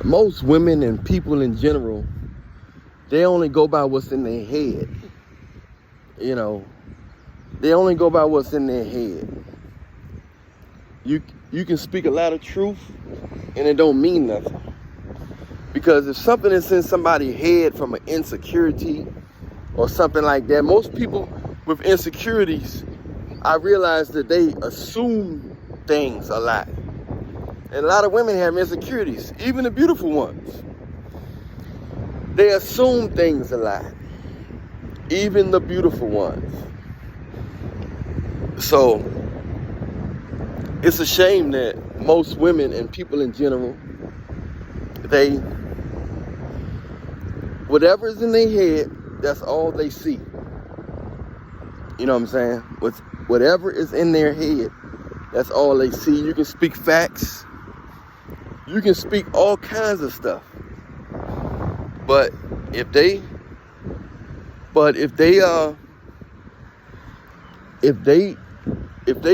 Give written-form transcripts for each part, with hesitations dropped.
Most women and people in general, they only go by what's in their head. You know, they only go by what's in their head. You can speak a lot of truth and it don't mean nothing. Because if something is in somebody's head from an insecurity or something like that, most people with insecurities, I realize that they assume things a lot. And a lot of women have insecurities, even the beautiful ones. They assume things a lot, even the beautiful ones. So it's a shame that most women and people in general, whatever's in their head, that's all they see. You know what I'm saying? Whatever is in their head, that's all they see. You can speak facts. You can speak all kinds of stuff. But if they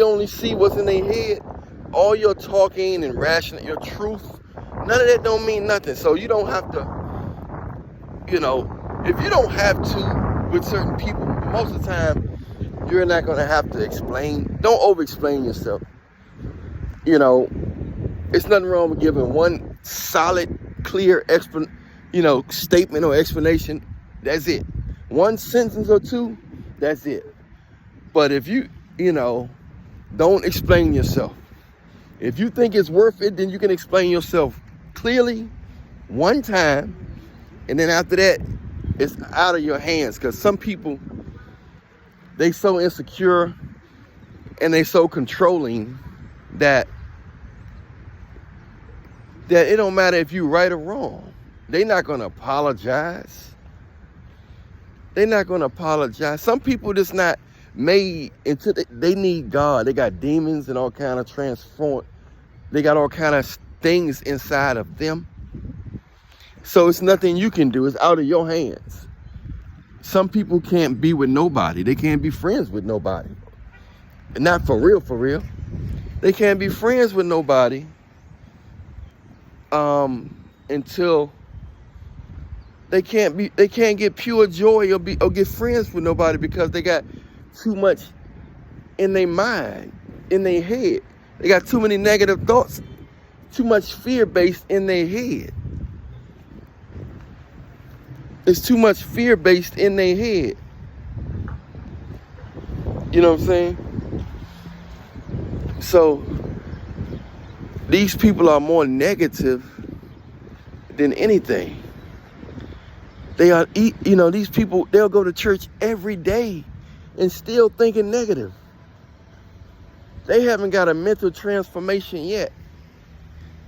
only see what's in their head, all your talking and rational, your truth, none of that don't mean nothing. So you don't have to, if you don't have to with certain people, most of the time, you're not going to have to explain. Don't over-explain yourself. It's nothing wrong with giving one solid, clear statement or explanation. That's it. One sentence or two, that's it. But if you don't explain yourself. If you think it's worth it, then you can explain yourself clearly one time, and then after that, it's out of your hands. Because some people, they so insecure and they so controlling that it don't matter if you right or wrong. They're not going to apologize. They're not going to apologize. Some people just not made into they need God. They got demons and all kind of transform. They got all kind of things inside of them. So it's nothing you can do. It's out of your hands. Some people can't be with nobody. They can't be friends with nobody. Not for real, for real. They can't be friends with nobody until they can't get pure joy or get friends with nobody because they got too much in their mind, in their head. They got too many negative thoughts, too much fear based in their head. It's too much fear based in their head. You know what I'm saying? So these people are more negative than anything. They are, these people, they'll go to church every day and still thinking negative. They haven't got a mental transformation yet.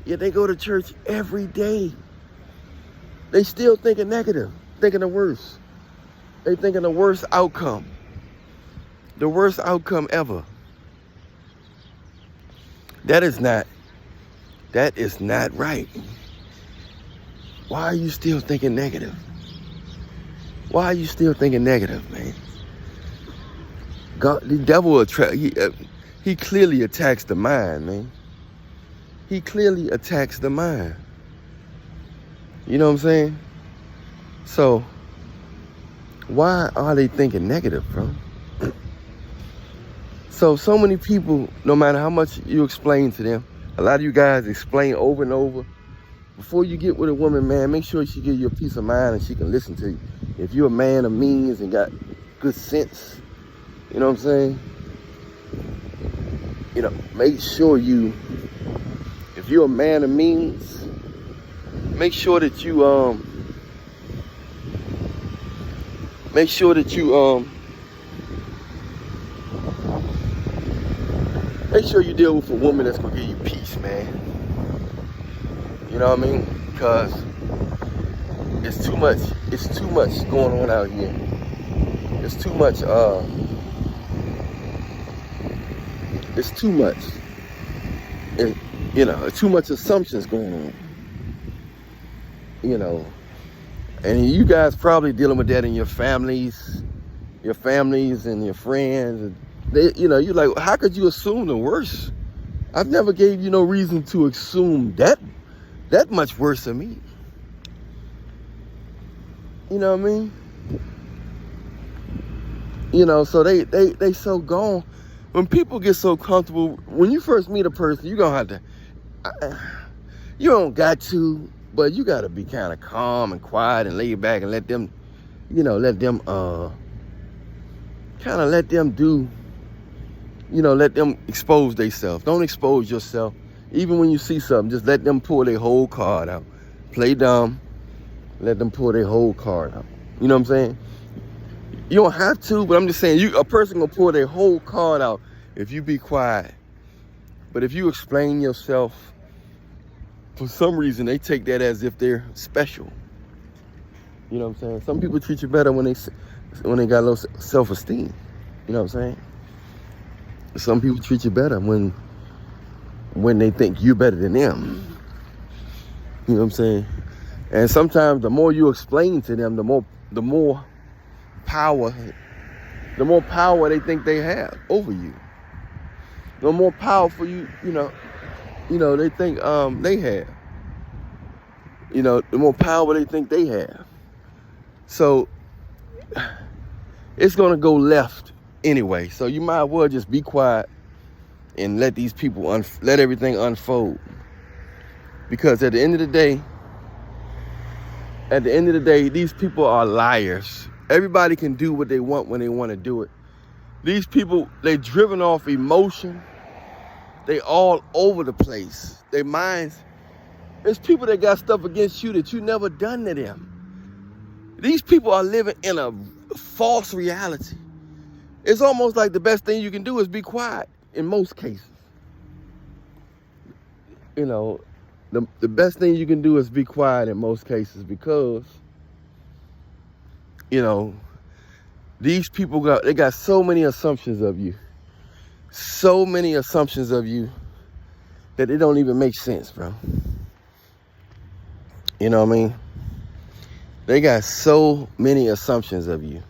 Yet they go to church every day. They still thinking negative, thinking the worst. They thinking the worst outcome. The worst outcome ever. That is not right. Why are you still thinking negative? Why are you still thinking negative, man? God, the devil, he clearly attacks the mind, man. He clearly attacks the mind. You know what I'm saying? So, why are they thinking negative, bro? So many people, no matter how much you explain to them, a lot of you guys explain over and over. Before you get with a woman, man, make sure she give you a peace of mind and she can listen to you. If you're a man of means and got good sense, you know what I'm saying? Make sure if you're a man of means, make sure that you deal with a woman that's gonna give you peace, man. You know what I mean? Because it's too much going on out here. It's too much too much assumptions going on. And you guys probably dealing with that in your families and your friends. And you're like, how could you assume the worst? I've never gave you no reason to assume that that much worse than me. You know what I mean? You know, so they so gone. When people get so comfortable, when you first meet a person, you're going to have to, you don't got to, but you got to be kind of calm and quiet and lay back and let them, you know, let them do, you know, let them expose themselves. Don't expose yourself. Even when you see something, just let them pull their whole card out. Play dumb, let them pull their whole card out. You know what I'm saying? You don't have to, but I'm just saying, a person gonna pull their whole card out if you be quiet. But if you explain yourself, for some reason, they take that as if they're special. You know what I'm saying? Some people treat you better when they got low self-esteem. You know what I'm saying? Some people treat you better when they think you're better than them. You know what I'm saying? And sometimes the more you explain to them, the more power they think they have over you. The more powerful you know, they think they have. You know, the more power they think they have. So it's gonna go left anyway. So you might as well just be quiet and let these people let everything unfold. Because at the end of the day, these people are liars. Everybody can do what they want when they want to do it. These people, they driven off emotion. They all over the place. Their minds, there's people that got stuff against you that you never done to them. These people are living in a false reality. It's almost like the best thing you can do is be quiet in most cases. You know, the best thing you can do is be quiet in most cases because, you know, these people they got so many assumptions of you. So many assumptions of you that it don't even make sense, bro. You know what I mean? They got so many assumptions of you.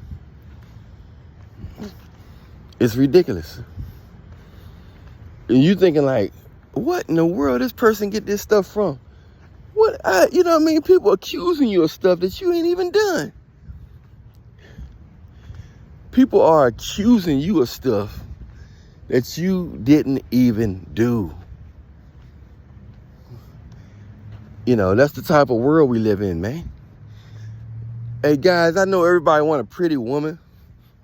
It's ridiculous. And you thinking like, what in the world this person get this stuff from? You know what I mean? People accusing you of stuff that you ain't even done. People are accusing you of stuff that you didn't even do. You know, that's the type of world we live in, man. Hey guys, I know everybody want a pretty woman,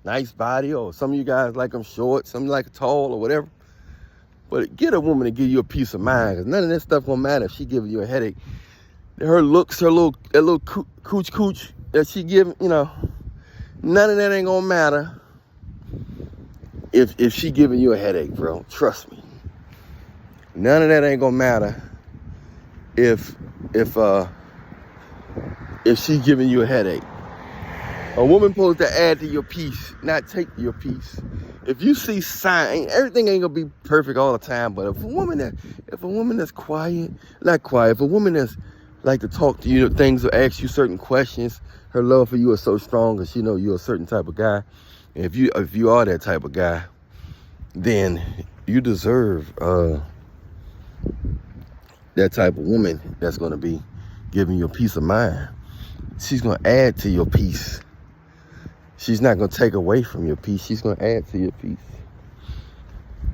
nice body, or some of you guys like them short, some like tall or whatever. But get a woman to give you a peace of mind, because none of that stuff won't matter if she giving you a headache. Her looks, that little cooch that she giving, you know, none of that ain't gonna matter if she giving you a headache, bro. Trust me. None of that ain't gonna matter if she giving you a headache. A woman supposed to add to your peace, not take your peace. If you see signs, everything ain't gonna be perfect all the time, but if a woman that's quiet, not quiet, if a woman that's like to talk to you, things or ask you certain questions, her love for you is so strong because she know you're a certain type of guy. And if you are that type of guy, then you deserve that type of woman that's gonna be giving you a peace of mind. She's gonna add to your peace. She's not gonna take away from your peace. She's gonna add to your peace.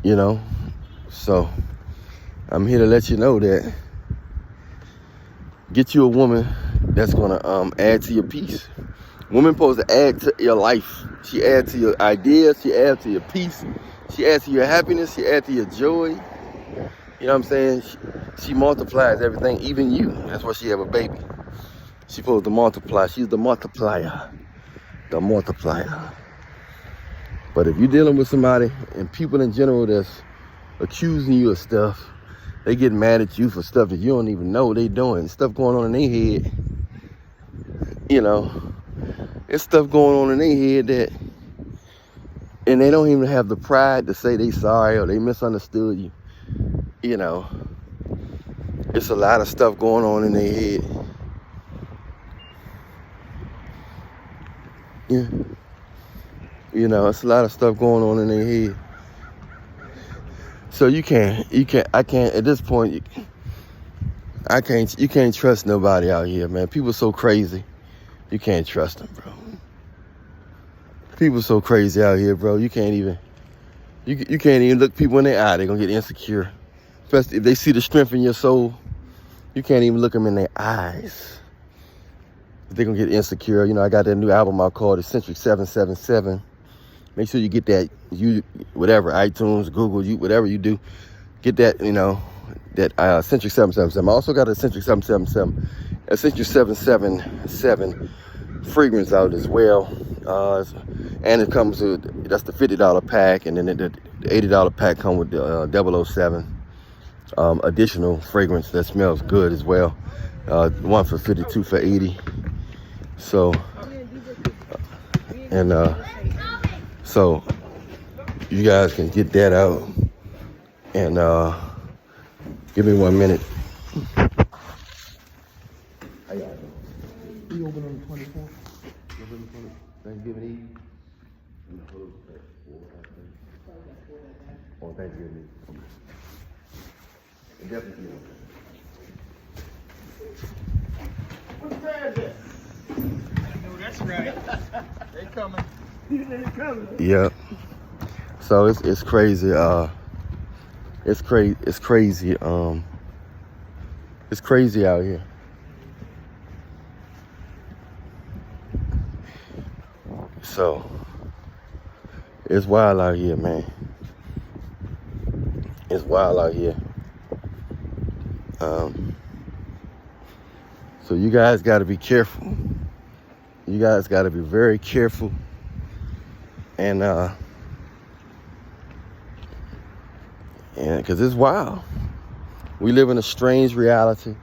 You know? So I'm here to let you know that get you a woman that's gonna add to your peace. Woman supposed to add to your life. She adds to your ideas, she adds to your peace, she adds to your happiness, she adds to your joy. You know what I'm saying? She multiplies everything, even you. That's why she have a baby. She's supposed to multiply. She's the multiplier. The multiplier. But if you're dealing with somebody, and people in general that's accusing you of stuff, they get mad at you for stuff that you don't even know they doing. Stuff going on in their head. You know, there's stuff going on in their head that, and they don't even have the pride to say they sorry or they misunderstood you. You know, it's a lot of stuff going on in their head. Yeah. You know, it's a lot of stuff going on in their head. So I can't, at this point, You can't trust nobody out here, man. People so crazy. You can't trust them, bro. People so crazy out here, bro. You can't even look people in their eye. They're gonna get insecure. Especially if they see the strength in your soul. You can't even look them in their eyes. They're gonna get insecure. You know, I got that new album I called Eccentric 777. Make sure you get that, whatever, iTunes, Google, whatever you do, get that, that Eccentric 777. I also got an Eccentric 777 fragrance out as well. And it comes with, that's the $50 pack, and then the $80 pack come with the 007 additional fragrance that smells good as well. One for 52 for 80. So, so you guys can get that out, and give me 1 minute. You open on the 24th? Thanksgiving Eve? Oh, Thanksgiving Eve. Okay. Definitely. What's that? Oh, that's right. They coming. They coming. Yep. So it's crazy. It's crazy. It's crazy out here. So it's wild out here, man. It's wild out here. So you guys got to be careful. You guys got to be very careful. And because it's wild. We live in a strange reality.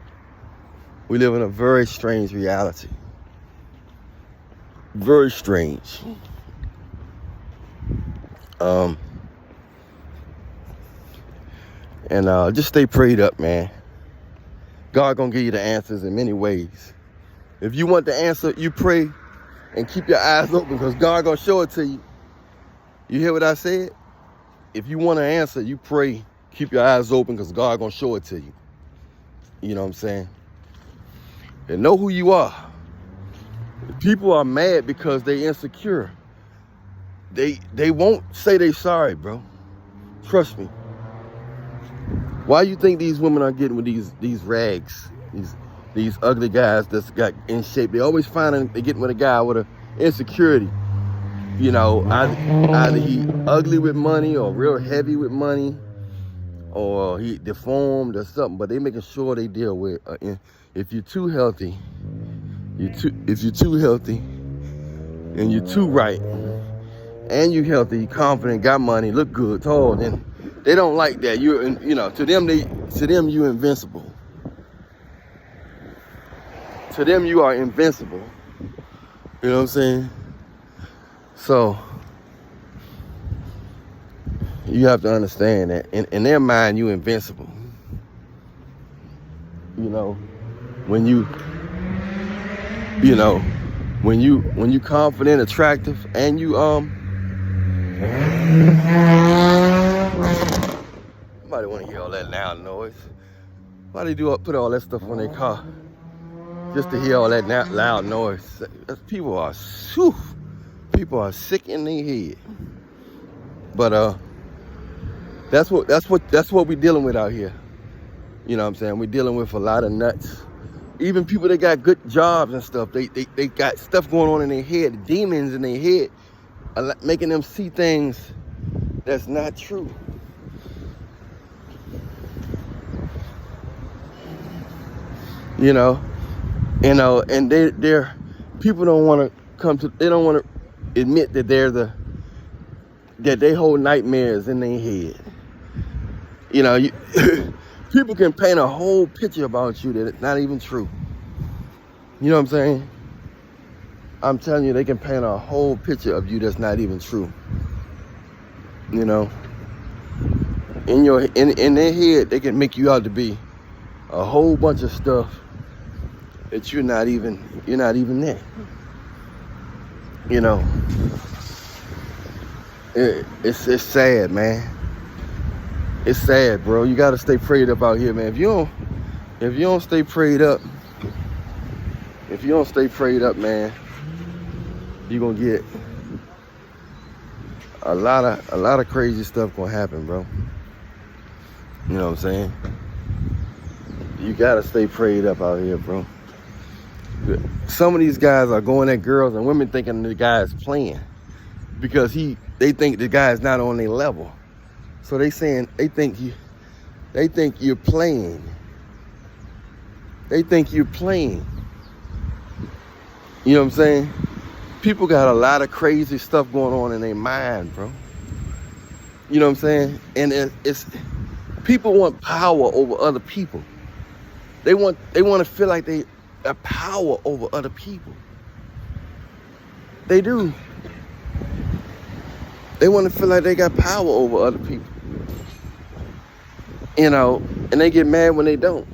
We live in a very strange reality. Very strange. And just stay prayed up, man. God gonna give you the answers in many ways. If you want the answer, you pray and keep your eyes open, because God gonna show it to you. You hear what I said? If you want an answer, you pray, keep your eyes open, because God gonna show it to you. You know what I'm saying? And know who you are. People are mad because they insecure. They won't say they sorry, bro. Trust me. Why you think these women are getting with these rags, these ugly guys that's got in shape? They always they getting with a guy with an insecurity. You know, either he ugly with money, or real heavy with money, or he deformed or something. But they making sure they deal with. If you're too healthy, if you're too healthy, and you're too right, and you healthy, confident, got money, look good, tall, then they don't like that. To them you invincible. To them you are invincible. You know what I'm saying? So you have to understand that in their mind you invincible. When you confident, attractive, and you somebody want to hear all that loud noise. Why they put all that stuff on their car? Just to hear all that loud noise. People are sick in their head. But that's what we're dealing with out here. You know what I'm saying? We're dealing with a lot of nuts. Even people that got good jobs and stuff, they got stuff going on in their head, demons in their head, making them see things that's not true. And they're people don't want to they don't want to admit that that they hold nightmares in their head. People can paint a whole picture about you that it's not even true. You know what I'm saying? I'm telling you, they can paint a whole picture of you that's not even true. In their head, they can make you out to be a whole bunch of stuff that you're not even there. It's sad, man. It's sad, bro. You gotta stay prayed up out here, man. if you don't stay prayed up, man, you're gonna get a lot of crazy stuff gonna happen, bro. You know what I'm saying? You gotta stay prayed up out here, bro. Some of these guys are going at girls and women thinking the guy is playing because they think the guy is not on their level. So they think you're playing. They think you're playing. You know what I'm saying? People got a lot of crazy stuff going on in their mind, bro. You know what I'm saying? And it's people want power over other people. They want to feel like they have power over other people. They do. They want to feel like they got power over other people. You know, and they get mad when they don't.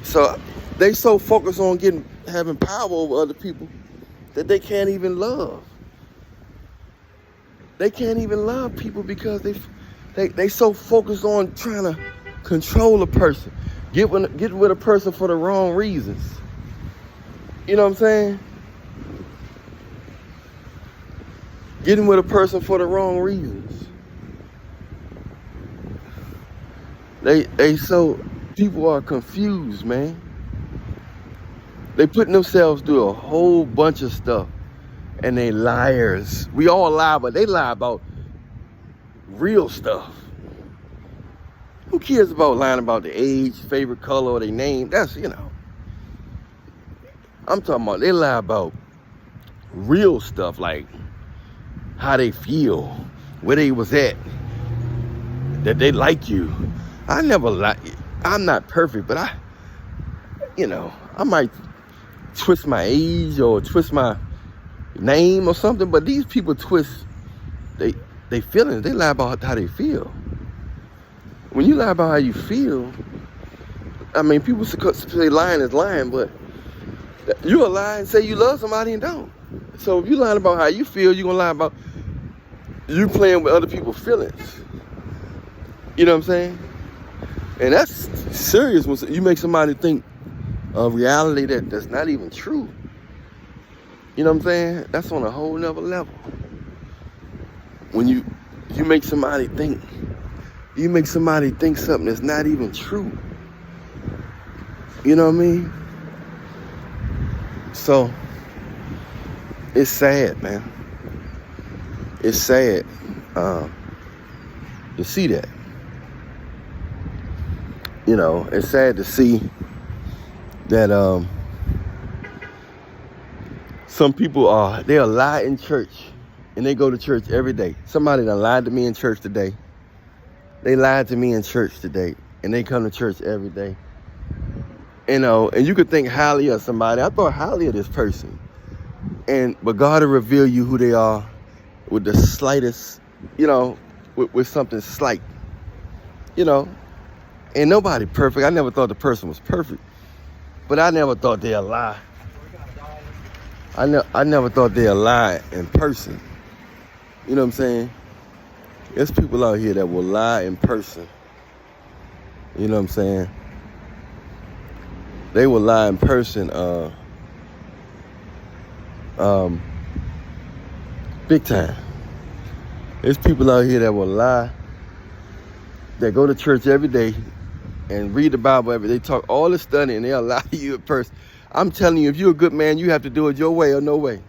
So they so focused on having power over other people that they can't even love. They can't even love people because they so focused on trying to control a person, get with a person for the wrong reasons. You know what I'm saying? Getting with a person for the wrong reasons. People are confused, man. They putting themselves through a whole bunch of stuff, and they liars. We all lie, but they lie about real stuff. Who cares about lying about their age, favorite color, or their name? That's, you know. I'm talking about they lie about real stuff, like how they feel, where they was at, that they like you. I never lie. I'm not perfect, but I might twist my age or twist my name or something, but these people twist they feelings. They lie about how they feel. When you lie about how you feel, I mean, people say lying is lying, but you a lie and say you love somebody and don't. So if you lying about how you feel, you're gonna lie about you playing with other people's feelings. You know what I'm saying? And that's serious when you make somebody think a reality that's not even true. You know what I'm saying? That's on a whole nother level. When you make somebody think something that's not even true. You know what I mean? So it's sad, man. It's sad to see that. You know, it's sad to see that some people they'll lie in church and they go to church every day. Somebody done lied to me in church today. They lied to me in church today and they come to church every day. You know, and you could think highly of somebody. I thought highly of this person. But God will reveal you who they are with the slightest, you know, with something slight. You know, ain't nobody perfect. I never thought the person was perfect. But I never thought they'd lie. I never thought they'd lie in person. You know what I'm saying? There's people out here that will lie in person. You know what I'm saying? They will lie in person big time. There's people out here that will lie, that go to church every day and read the Bible every day. They talk all this study and they'll lie to you in person. I'm telling you, if you're a good man, you have to do it your way or no way.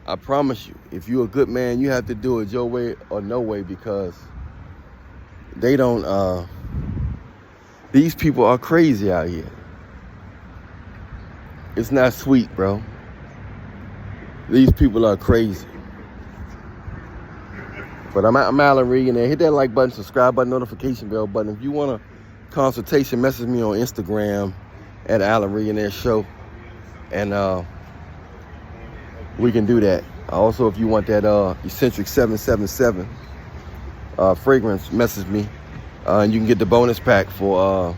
I promise you, if you're a good man, you have to do it your way or no way, because they don't, these people are crazy out here. It's not sweet, bro. These people are crazy. But I'm Alan Regan there. Hit that like button, subscribe button, notification bell button. If you want a consultation, message me on Instagram at Alan Regan there Show. And we can do that. Also, if you want that Eccentric 777 fragrance, message me. And you can get the bonus pack for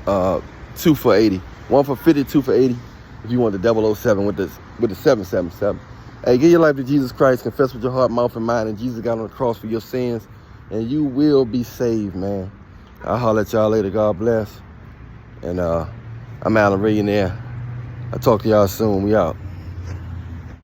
2 for $80. 1 for $50, 2 for $80. If you want the 007 with the 777. Hey, give your life to Jesus Christ. Confess with your heart, mouth, and mind, and Jesus got on the cross for your sins. and you will be saved, man. I'll holler at y'all later. God bless. And I'm Alan Millionaire. I'll talk to y'all soon. We out.